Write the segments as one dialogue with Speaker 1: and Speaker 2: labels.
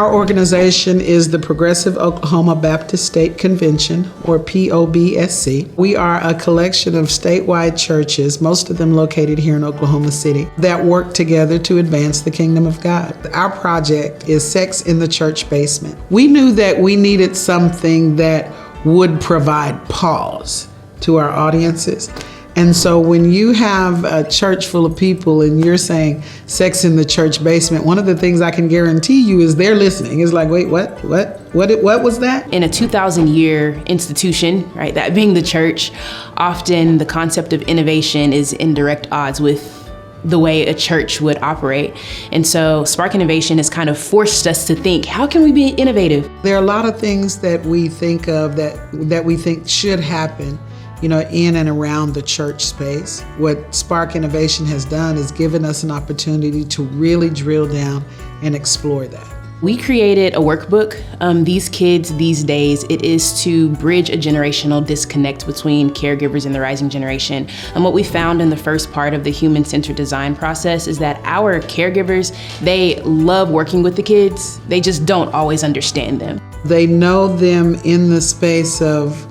Speaker 1: Our organization is the Progressive Oklahoma Baptist State Convention, or POBSC. We are a collection of statewide churches, most of them located here in Oklahoma City, that work together to advance the kingdom of God. Our project is Sex in the Church Basement. We knew that we needed something that would provide pause to our audiences. And so when you have a church full of people and you're saying sex in the church basement, one of the things I can guarantee you is they're listening. It's like, wait, what was that?
Speaker 2: In a 2,000-year institution, right, that being the church, often the concept of innovation is in direct odds with the way a church would operate. And so Spark Innovation has kind of forced us to think, how can we be innovative?
Speaker 1: There are a lot of things that we think of that we think should happen, in and around the church space. What Spark Innovation has done is given us an opportunity to really drill down and explore that.
Speaker 2: We created a workbook. These kids these days, it is to bridge a generational disconnect between caregivers and the rising generation. And what we found in the first part of the human-centered design process is that our caregivers, they love working with the kids. They just don't always understand them.
Speaker 1: They know them in the space of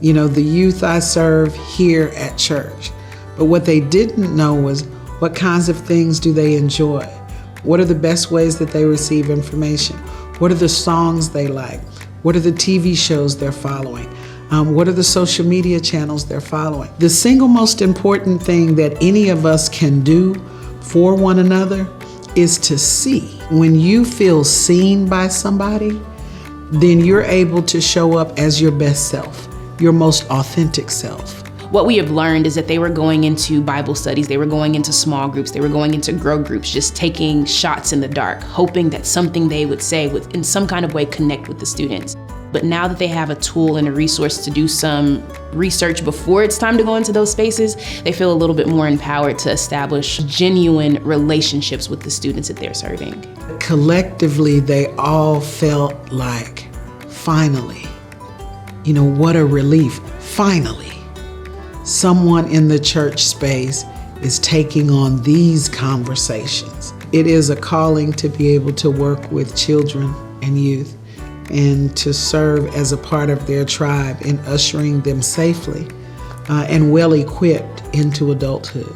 Speaker 1: the youth I serve here at church. But what they didn't know was what kinds of things do they enjoy? What are the best ways that they receive information? What are the songs they like? What are the TV shows they're following? What are the social media channels they're following? The single most important thing that any of us can do for one another is to see. When you feel seen by somebody, then you're able to show up as your best self, your most authentic self.
Speaker 2: What we have learned is that they were going into Bible studies, they were going into small groups, they were going into grow groups, just taking shots in the dark, hoping that something they would say would in some kind of way connect with the students. But now that they have a tool and a resource to do some research before it's time to go into those spaces, they feel a little bit more empowered to establish genuine relationships with the students that they're serving.
Speaker 1: Collectively, they all felt like, finally, what a relief. Finally, someone in the church space is taking on these conversations. It is a calling to be able to work with children and youth and to serve as a part of their tribe in ushering them safely and well-equipped into adulthood.